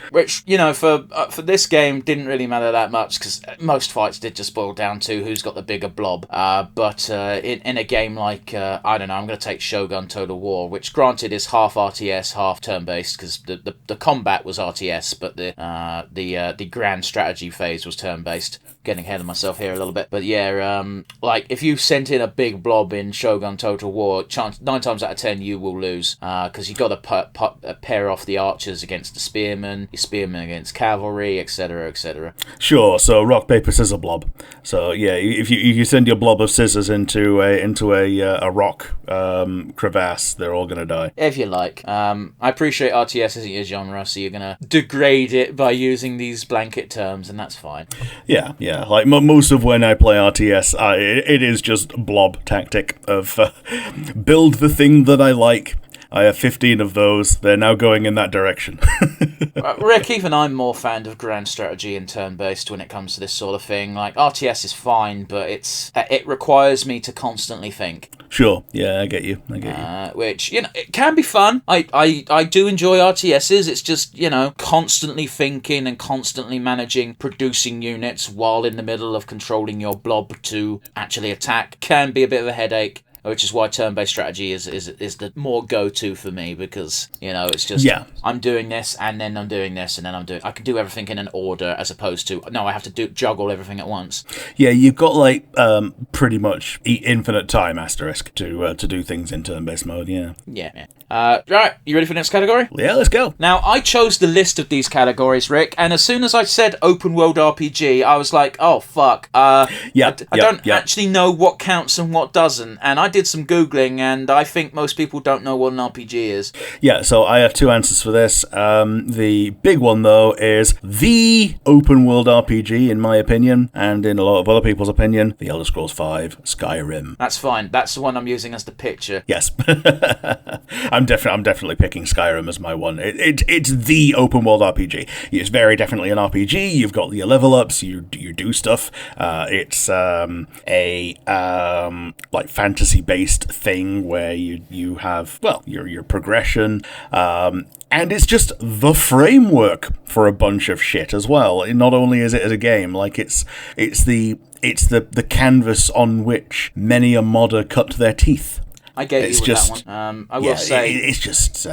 S2: Which, for this game didn't really matter that much, because most fights did just boil down to who's got the bigger blob. But in a game like, I don't know, I'm going to take Shogun Total War, which granted is half RTS, half turn-based, because the combat was RTS, but the grand strategy phase was turn-based. Getting ahead of myself here a little bit. But yeah, like, if you sent in a big blob in Shogun Total War, 9 times out of 10 you will lose, because you got to pair off the archers against the spearmen, your spearmen against cavalry, etc., etc.
S1: Sure, so rock, paper, scissors blob. So yeah, if you send your blob of scissors into a rock crevasse, they're all going to die.
S2: If you like. I appreciate RTS isn't your genre, so you're going to degrade it by using these blanket terms, and that's fine.
S1: Yeah. Like most of when I play RTS, it is just blob tactic of build the thing that I like. I have 15 of those. They're now going in that direction.
S2: Rick, even I'm more fan of grand strategy and turn-based when it comes to this sort of thing. Like, RTS is fine, but it requires me to constantly think.
S1: Sure. Yeah, I get you.
S2: Which, it can be fun. I do enjoy RTSs. It's just, constantly thinking and constantly managing producing units while in the middle of controlling your blob to actually attack can be a bit of a headache. Which is why turn-based strategy is the more go-to for me, because it's just I'm doing this and then I'm doing this and then I can do everything in an order, as opposed to no, I have to juggle everything at once.
S1: Yeah, you've got pretty much infinite time asterisk to do things in turn-based mode.
S2: Yeah. Right, you ready for the next category?
S1: Yeah, let's go.
S2: Now, I chose the list of these categories, Rick, and as soon as I said open world RPG, I was like, oh fuck. I don't actually know what counts and what doesn't, and I did some Googling, and I think most people don't know what an RPG is.
S1: Yeah, so I have two answers for this. The big one, though, is the open world RPG, in my opinion, and in a lot of other people's opinion, The Elder Scrolls V Skyrim.
S2: That's fine. That's the one I'm using as the picture.
S1: Yes. I'm definitely picking Skyrim as my one. It's the open world RPG. It's very definitely an RPG. You've got your level ups. You do stuff. It's a fantasy based thing where you have your progression. And it's just the framework for a bunch of shit as well. Not only is it as a game, it's the canvas on which many a modder cut their teeth.
S2: I gave you that one. I will say...
S1: It's just,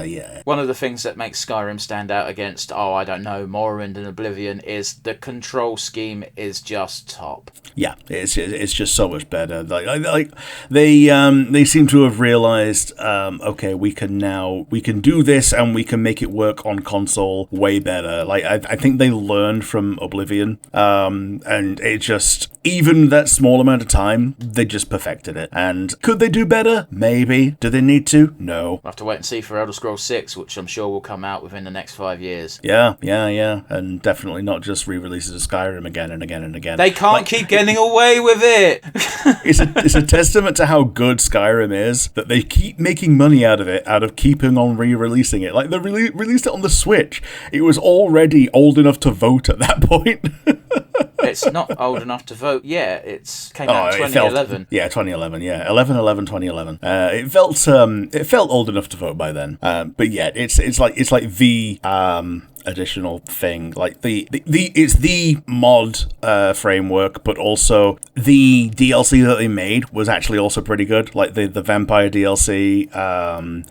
S2: one of the things that makes Skyrim stand out against, Morrowind and Oblivion is the control scheme is just top.
S1: Yeah, it's just so much better. They seem to have realized, okay, we can do this and we can make it work on console way better. I think they learned from Oblivion, and it just, even that small amount of time, they just perfected it. And could they do better? Maybe. Do they need to? No.
S2: We'll have to wait and see for Elder Scrolls 6, which I'm sure will come out within the next 5 years.
S1: Yeah. And definitely not just re-releases of Skyrim again and again and again.
S2: They can't keep getting away with it!
S1: It's a testament to how good Skyrim is that they keep making money out of it, out of keeping on re-releasing it. They released it on the Switch. It was already old enough to vote at that point.
S2: It's not old enough to vote. Yeah, it came out in 2011.
S1: 2011. Yeah, 11/11/2011. It felt old enough to vote by then. But yeah, it's like the additional thing, it's the mod framework, but also the DLC that they made was actually also pretty good. The vampire DLC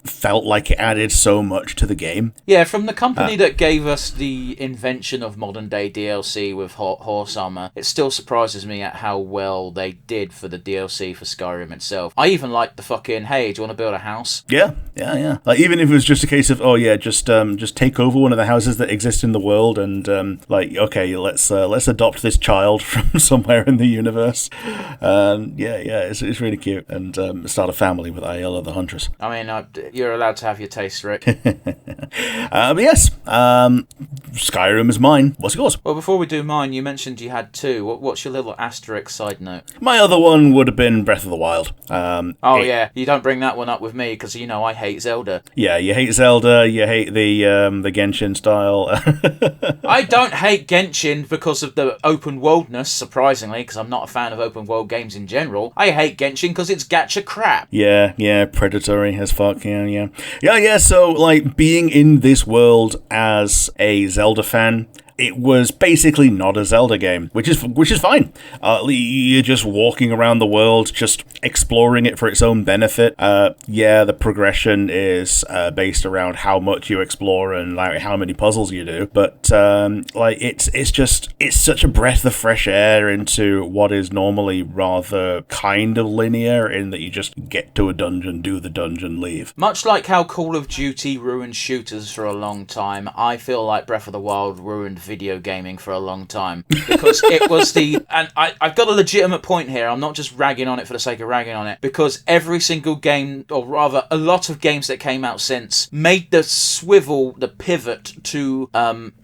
S1: felt like it added so much to the game.
S2: Yeah, from the company that gave us the invention of modern day DLC with Horse Armor, it still surprises me at how well they did for the DLC for Skyrim itself. I even liked the fucking, hey, do you want to build a house?
S1: Yeah. Even if it was just a case of, just take over one of the houses that exist in the world and okay, let's adopt this child from somewhere in the universe. It's really cute, and start a family with Ayala the Huntress.
S2: I mean, you're allowed to have your taste, Rick.
S1: But yes, Skyrim is mine. What's yours?
S2: Well, before we do mine, you mentioned you had two. What's your little asterisk side note?
S1: My other one would have been Breath of the Wild.
S2: Yeah, you don't bring that one up with me because I hate Zelda.
S1: Yeah, you hate Zelda. You hate the Genshin style.
S2: I don't hate Genshin because of the open worldness, surprisingly, because I'm not a fan of open world games in general. I hate Genshin because it's gacha crap.
S1: Yeah, predatory as fuck. Yeah. So being in this world as a Zelda fan, it was basically not a Zelda game, which is fine. You're just walking around the world, just exploring it for its own benefit. The progression is based around how much you explore and how many puzzles you do. But it's such a breath of fresh air into what is normally rather kind of linear, in that you just get to a dungeon, do the dungeon, leave.
S2: Much like how Call of Duty ruined shooters for a long time, I feel like Breath of the Wild ruined video gaming for a long time, because it was and I've got a legitimate point here. I'm not just ragging on it for the sake of ragging on it, because every single game, or rather a lot of games that came out since, made the pivot to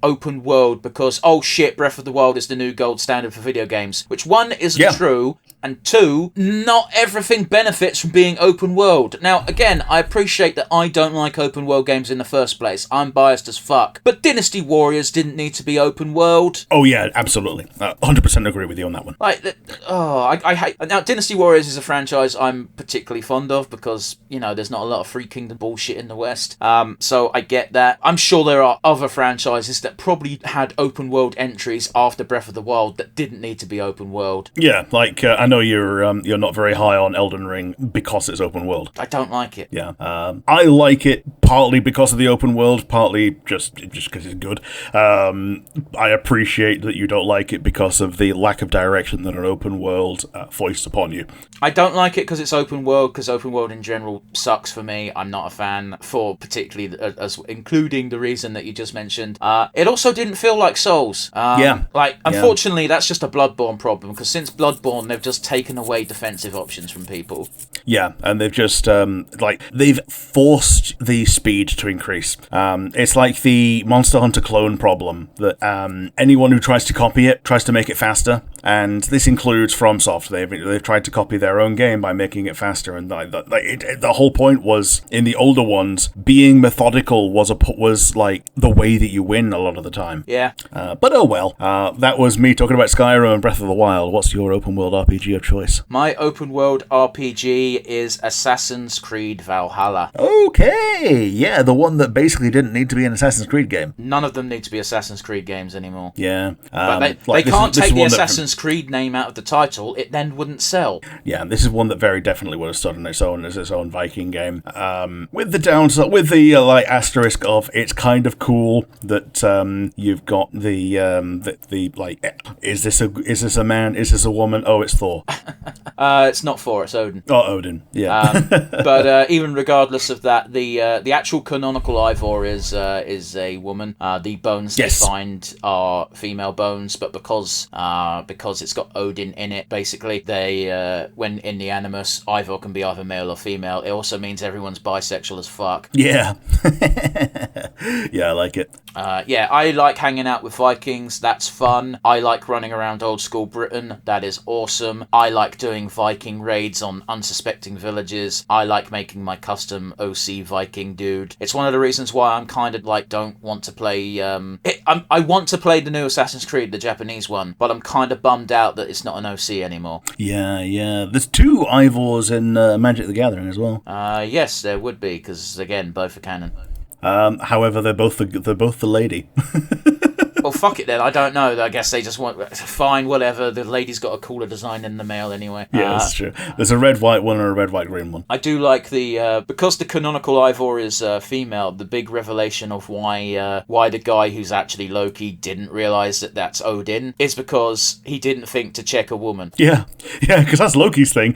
S2: open world, because oh shit, Breath of the Wild is the new gold standard for video games, which one isn't true, And 2, not everything benefits from being open world. Now, again, I appreciate that I don't like open world games in the first place. I'm biased as fuck. But Dynasty Warriors didn't need to be open world.
S1: Oh yeah, absolutely. 100% agree with you on that one.
S2: I hate... Now, Dynasty Warriors is a franchise I'm particularly fond of because, there's not a lot of Free Kingdom bullshit in the West. So I get that. I'm sure there are other franchises that probably had open world entries after Breath of the Wild that didn't need to be open world.
S1: Yeah, like I know you're not very high on Elden Ring because it's open world.
S2: I don't like it.
S1: Yeah, I like it partly because of the open world, partly just because it's good. I appreciate that you don't like it because of the lack of direction that an open world foists upon you.
S2: I don't like it because it's open world, because open world in general sucks for me. I'm not a fan for particularly, including the reason that you just mentioned. It also didn't feel like Souls. Unfortunately, that's just a Bloodborne problem, because since Bloodborne, they've just taken away defensive options from people.
S1: Yeah, and they've just, they've forced the speed to increase. It's like the Monster Hunter clone problem, that anyone who tries to copy it tries to make it faster, and this includes FromSoft. They've tried to copy their own game by making it faster, and the whole point was, in the older ones, being methodical was like the way that you win a lot of the time.
S2: Yeah.
S1: But oh well. That was me talking about Skyrim and Breath of the Wild. What's your open world RPG of choice?
S2: My open world RPG is Assassin's Creed Valhalla.
S1: Okay, yeah, the one that basically didn't need to be an Assassin's Creed game.
S2: None of them need to be Assassin's Creed games anymore.
S1: Yeah.
S2: But they can't take the Assassin's Creed name out of the title, it then wouldn't sell.
S1: Yeah, this is one that very definitely would have stood on its own as its own Viking game. With the downside, with the asterisk of it's kind of cool that you've got the is this a man? Is this a woman? Oh, it's Thor.
S2: It's not Thor, it's Odin.
S1: Oh, Odin. Yeah.
S2: But even regardless of that, the actual canonical Ivor is a woman. The bones they find are female bones, but because it's got Odin in it, basically they when in the Animus, Ivor can be either male or female. It also means everyone's bisexual as fuck.
S1: Yeah. Yeah, I like it.
S2: I like hanging out with Vikings. That's fun. I like running around old school Britain. That is awesome. I like doing Viking raids on unsuspecting villages. I like making my custom OC Viking dude. It's one of the reasons why I'm kind of like don't want to play. I want to play the new Assassin's Creed, the Japanese one, but I'm kind of bummed out that it's not an OC anymore.
S1: Yeah. There's 2 Ivors in Magic the Gathering as well.
S2: Yes, there would be, because again, both are canon.
S1: However, they're both the lady.
S2: Well, fuck it then. I don't know. I guess they just want... Fine, whatever. The lady's got a cooler design than the male anyway.
S1: Yeah, that's true. There's a red-white one and a red-white-green one.
S2: I do like the... because the canonical Ivor is female, the big revelation of why the guy who's actually Loki didn't realise that that's Odin is because he didn't think to check a woman.
S1: Yeah, because that's Loki's thing.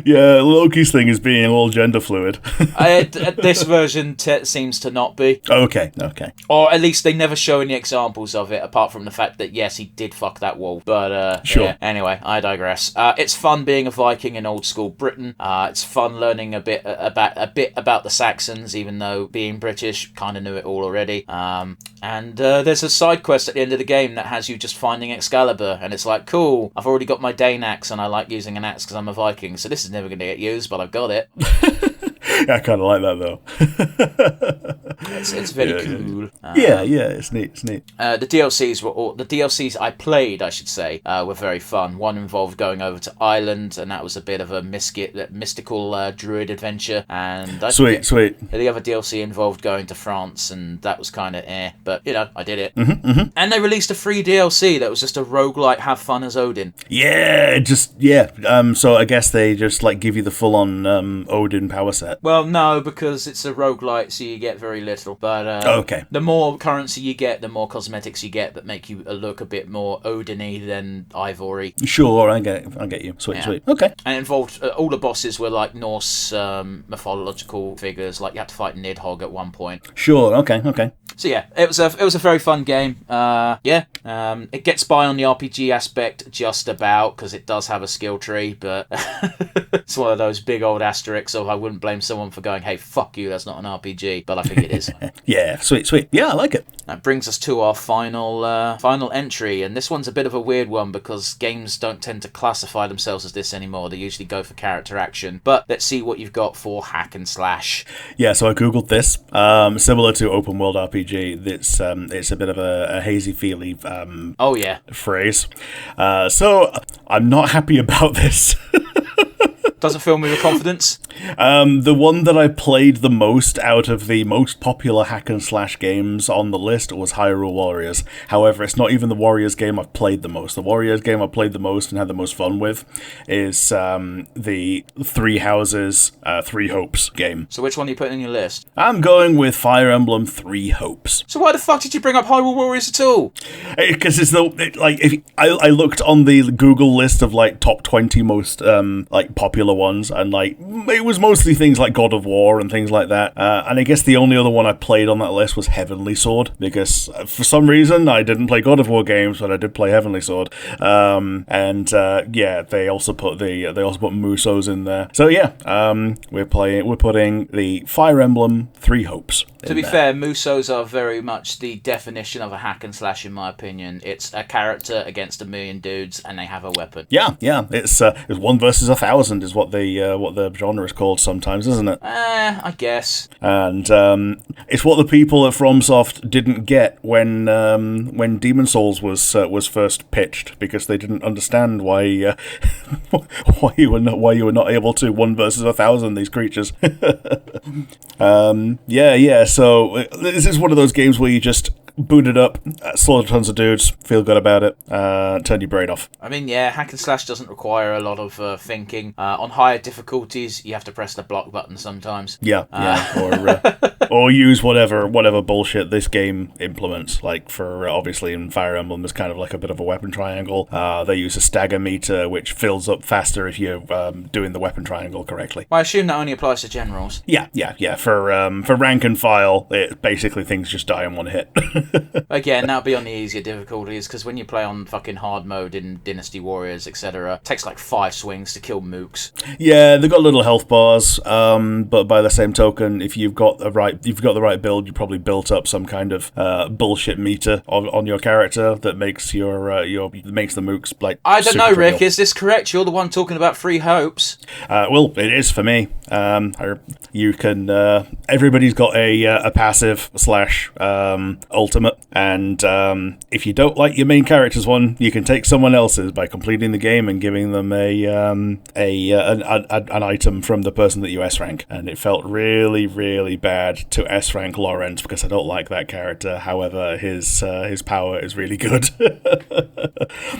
S1: Yeah, Loki's thing is being all gender fluid.
S2: This version seems to not be.
S1: Okay.
S2: Or at least they never show any examples of it, apart from the fact that, yes, he did fuck that wolf. But,
S1: sure.
S2: Yeah. Anyway, I digress. It's fun being a Viking in old school Britain. It's fun learning a bit about the Saxons, even though being British, kind of knew it all already. And there's a side quest at the end of the game that has you just finding Excalibur, and it's like, cool, I've already got my Dane axe, and I like using an axe because I'm a Viking, so this is never going to get used, but I've got it.
S1: I kind of like that though.
S2: It's very cool.
S1: Yeah, it's neat.
S2: The DLCs I played, I should say, were very fun. One involved going over to Ireland, and that was a bit of a mystical druid adventure. And
S1: sweet.
S2: The other DLC involved going to France, and that was kind of but I did it.
S1: Mm-hmm.
S2: And they released a free DLC that was just a roguelike have fun as Odin.
S1: Yeah. So I guess they just like give you the full on Odin power set.
S2: Well, no, because it's a roguelite, so you get very little. But
S1: okay.
S2: The more currency you get, the more cosmetics you get that make you look a bit more Odin-y than Ivory.
S1: Sure, I get you. Sweet. Okay.
S2: And it involved all the bosses were like Norse mythological figures. Like you had to fight Nidhogg at one point.
S1: Sure. Okay.
S2: So yeah, it was a very fun game. It gets by on the RPG aspect just about because it does have a skill tree, but it's one of those big old asterisks. So I wouldn't blame someone for going, "Hey, fuck you, that's not an RPG," but I think it is.
S1: Yeah, sweet. Yeah, I like it.
S2: That brings us to our final entry, and this one's a bit of a weird one because games don't tend to classify themselves as this anymore. They usually go for character action. But let's see what you've got for hack and slash.
S1: Yeah, so I googled this. Similar to open world RPG, it's a bit of a hazy feely phrase. So I'm not happy about this.
S2: Doesn't fill me with confidence.
S1: The one that I played the most out of the most popular hack and slash games on the list was Hyrule Warriors. However, it's not even the Warriors game I've played the most. The Warriors game I've played the most and had the most fun with is the Three Houses, Three Hopes game.
S2: So which one are you putting in your list?
S1: I'm going with Fire Emblem Three Hopes.
S2: So why the fuck did you bring up Hyrule Warriors at all?
S1: Because I looked on the Google list of like top 20 most popular ones, and like it was mostly things like God of War and things like that. And I guess the only other one I played on that list was Heavenly Sword, because for some reason I didn't play God of War games, but I did play Heavenly Sword. They also put Musos in there. So yeah, we're putting the Fire Emblem Three Hopes.
S2: To be fair, Musos are very much the definition of a hack and slash, in my opinion. It's a character against a million dudes, and they have a weapon.
S1: Yeah. It's 1 versus 1,000 is what the genre is called sometimes, isn't it?
S2: I guess.
S1: And it's what the people at FromSoft didn't get when Demon Souls was first pitched, because they didn't understand why you were not able to 1 versus 1,000 these creatures. So this is one of those games where you just boot it up, slaughter tons of dudes, feel good about it, turn your brain off.
S2: I mean, yeah, hack and slash doesn't require a lot of thinking. On higher difficulties, you have to press the block button sometimes.
S1: Or use whatever bullshit this game implements. Like for obviously in Fire Emblem, there's kind of like a bit of a weapon triangle. They use a stagger meter, which fills up faster if you're doing the weapon triangle correctly.
S2: I assume that only applies to generals.
S1: Yeah. For rank and file, it basically things just die in one hit.
S2: Again, that'll be on the easier difficulties, because when you play on fucking hard mode in Dynasty Warriors, etc., it takes like 5 swings to kill mooks. Yeah,
S1: they've got little health bars, but by the same token, if you've got the right build, you probably built up some kind of bullshit meter on your character that makes the mooks like.
S2: I don't know, Rick. Is this correct? You're the one talking about Free Hopes.
S1: Well, it is for me. You can. Everybody's got a passive / ultimate, and if you don't like your main character's one, you can take someone else's by completing the game and giving them an item from the person that you S rank. And it felt really, really bad to S rank Lawrence because I don't like that character. However, his power is really good.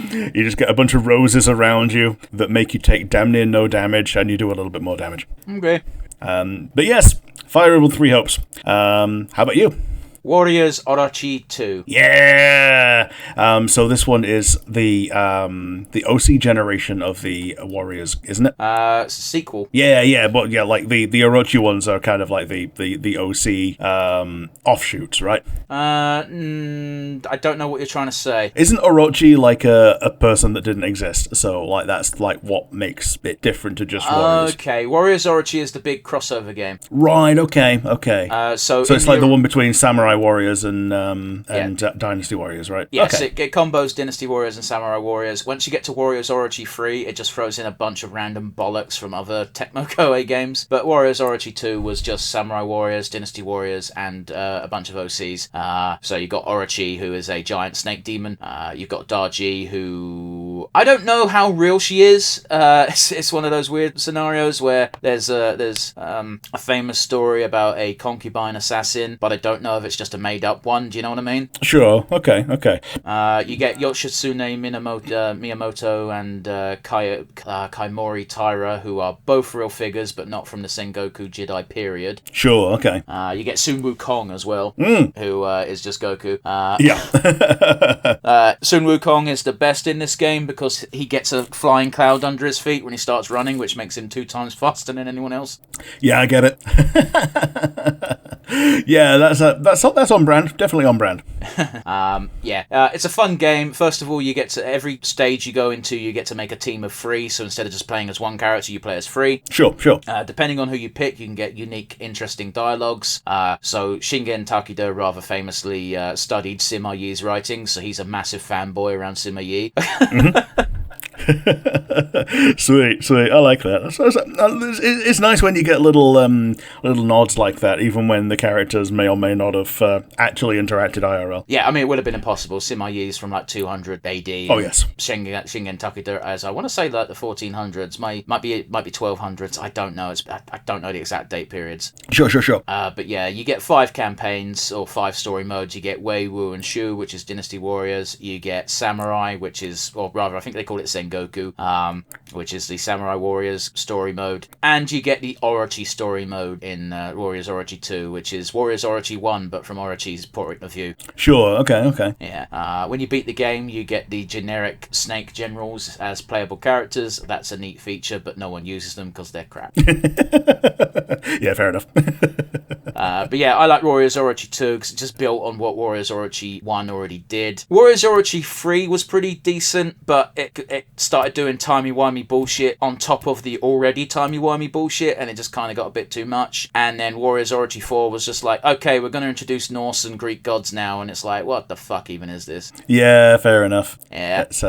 S1: You just get a bunch of roses around you that make you take damn near no damage, and you do a little bit more damage.
S2: Okay.
S1: But yes, Fire Emblem Three Hopes. How about you?
S2: Warriors Orochi 2.
S1: Yeah! So this one is the OC generation of the Warriors, isn't it?
S2: Sequel.
S1: Yeah, but yeah, like the Orochi ones are kind of like the OC offshoots, right?
S2: I don't know what you're trying to say.
S1: Isn't Orochi like a person that didn't exist? So like that's like what makes it different to just Warriors.
S2: Okay, Warriors Orochi is the big crossover game.
S1: Right, okay. So it's like the one between Samurai Warriors and Dynasty Warriors, right?
S2: Yes,
S1: okay.
S2: it combos Dynasty Warriors and Samurai Warriors. Once you get to Warriors Orochi 3, it just throws in a bunch of random bollocks from other Tecmo Koei games. But Warriors Orochi 2 was just Samurai Warriors, Dynasty Warriors, and a bunch of OCs. So you've got Orochi, who is a giant snake demon. You've got Darji, who... I don't know how real she is. It's one of those weird scenarios where there's a famous story about a concubine assassin, but I don't know if it's just a made-up one. Do you know what I mean?
S1: Sure. Okay.
S2: You get Yoshitsune Miyamoto and Kaimori Taira, who are both real figures, but not from the Sengoku Jidai period.
S1: Sure. Okay.
S2: You get Sun Wukong as well, who is just Goku. Sun Wukong is the best in this game because he gets a flying cloud under his feet when he starts running, which makes him 2 times faster than anyone else.
S1: Yeah, I get it. Yeah, that's on brand. Definitely on brand.
S2: It's a fun game. First of all, you get to every stage you go into, you get to make a team of 3. So instead of just playing as one character, you play as 3.
S1: Sure.
S2: Depending on who you pick, you can get unique, interesting dialogues. So Shingen Takeda rather famously studied Sima Yi's writing, so he's a massive fanboy around Sima Yi.
S1: Sweet. I like that. It's nice when you get little nods like that, even when the characters may or may not have actually interacted IRL.
S2: Yeah, I mean, it would have been impossible. Sima Yi's from like 200 AD.
S1: Oh yes.
S2: Shingen Takeda, as I want to say, like the 1400s, might be 1200s. I don't know. I don't know the exact date periods.
S1: Sure.
S2: But yeah, you get 5 campaigns or 5 story modes. You get Wei, Wu, and Shu, which is Dynasty Warriors. You get Samurai, which is, or rather, I think they call it Sengoku, which is the Samurai Warriors story mode. And you get the Orochi story mode in Warriors Orochi 2, which is Warriors Orochi 1, but from Orochi's point of view.
S1: Sure, okay.
S2: Yeah. When you beat the game, you get the generic Snake Generals as playable characters. That's a neat feature, but no one uses them because they're crap.
S1: Yeah, fair enough.
S2: But yeah, I like Warriors Orochi 2 because it just built on what Warriors Orochi 1 already did. Warriors Orochi 3 was pretty decent, but it started doing timey-wimey bullshit on top of the already timey-wimey bullshit, and it just kind of got a bit too much. And then Warriors Orochi 4 was just like, okay, we're going to introduce Norse and Greek gods now, and it's like, what the fuck even is this?
S1: Yeah, fair enough.
S2: Yeah.
S1: It's,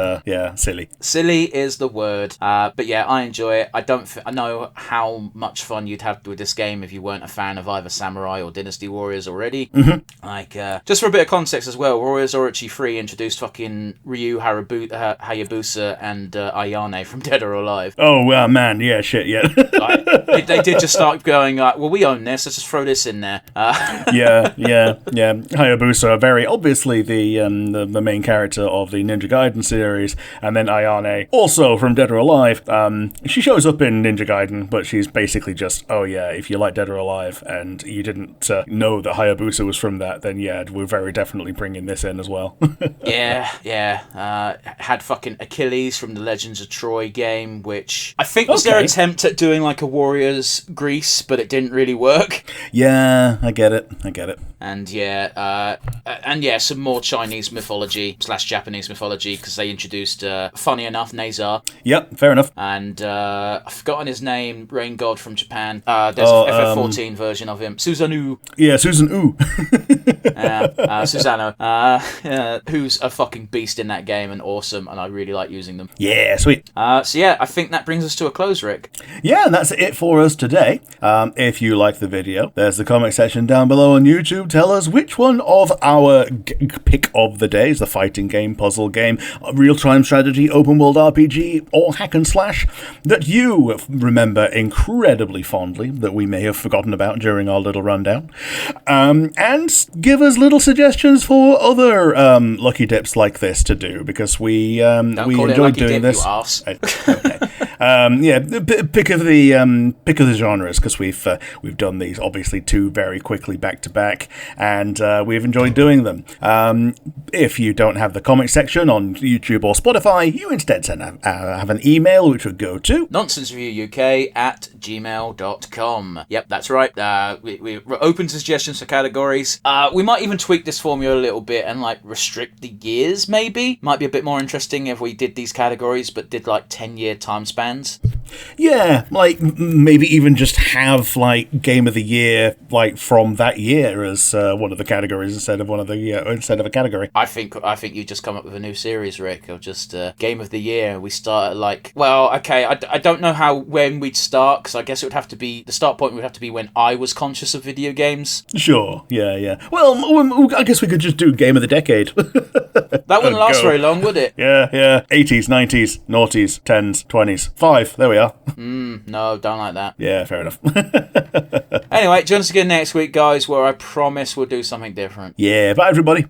S1: silly.
S2: Silly is the word. But yeah, I enjoy it. I know how much fun you'd have with this game if you weren't a fan of either Samurai or Dynasty Warriors already.
S1: Mm-hmm.
S2: Like, just for a bit of context as well, Warriors Orochi 3 introduced fucking Ryu Hayabusa and Ayane from Dead or Alive.
S1: Oh, man, yeah, shit, yeah.
S2: Like, they did just start going like, well, we own this, let's just throw this in there.
S1: Yeah. Hayabusa, very obviously the main character of the Ninja Gaiden series, and then Ayane, also from Dead or Alive. She shows up in Ninja Gaiden, but she's basically just, oh yeah, if you like Dead or Alive and you didn't know that Hayabusa was from that, then yeah, we're very definitely bringing this in as well.
S2: Had fucking Achilles from the Legends of Troy game, which I think was their attempt at doing like a Warriors Greece, but it didn't really work.
S1: Yeah, I get it.
S2: And some more Chinese mythology / Japanese mythology, because they introduced, funny enough, Nazar.
S1: Yep, fair enough.
S2: And I've forgotten his name, Rain God from Japan. There's a FF14 version of him. Susanoo.
S1: Yeah, Susan Ooh.
S2: Susano. Who's a fucking beast in that game and awesome, and I really like using them.
S1: Yeah, sweet.
S2: I think that brings us to a close, Rick.
S1: Yeah, and that's it for us today. If you like the video, there's the comment section down below on YouTube. Tell us which one of our pick of the day is the fighting game, puzzle game, real-time strategy, open world RPG, or hack and slash that you remember incredibly fondly that we may have forgotten about during our little rundown. And give us little suggestions for other lucky dips like this to do, because we enjoy doing this. Okay. Pick of the genres, because we've done these obviously 2 very quickly back to back, and we've enjoyed doing them. If you don't have the comment section on YouTube or Spotify, you instead have an email which would go to nonsensereviewuk@gmail.com. Yep, that's right. We're open to suggestions for categories. We might even tweak this formula a little bit and like restrict the years, maybe. Might be a bit more interesting if we did these categories but did like 10-year time spans. Yeah, like maybe even just have like Game of the Year like from that year as one of the categories instead of a category.
S2: I think you just come up with a new series, Rick, of just Game of the Year, and we start at like, well, okay, I don't know when we'd start, because I guess it would have to be, the start point would have to be when I was conscious of video games.
S1: Sure, yeah. Well, I guess we could just do Game of the Decade.
S2: That wouldn't last very long, would it?
S1: Yeah. 80s, 90s, noughties, 10s, 20s. 5, there we are.
S2: No, don't like that.
S1: Yeah, fair enough.
S2: Anyway, join us again next week, guys, where I promise we'll do something different.
S1: Yeah, bye everybody.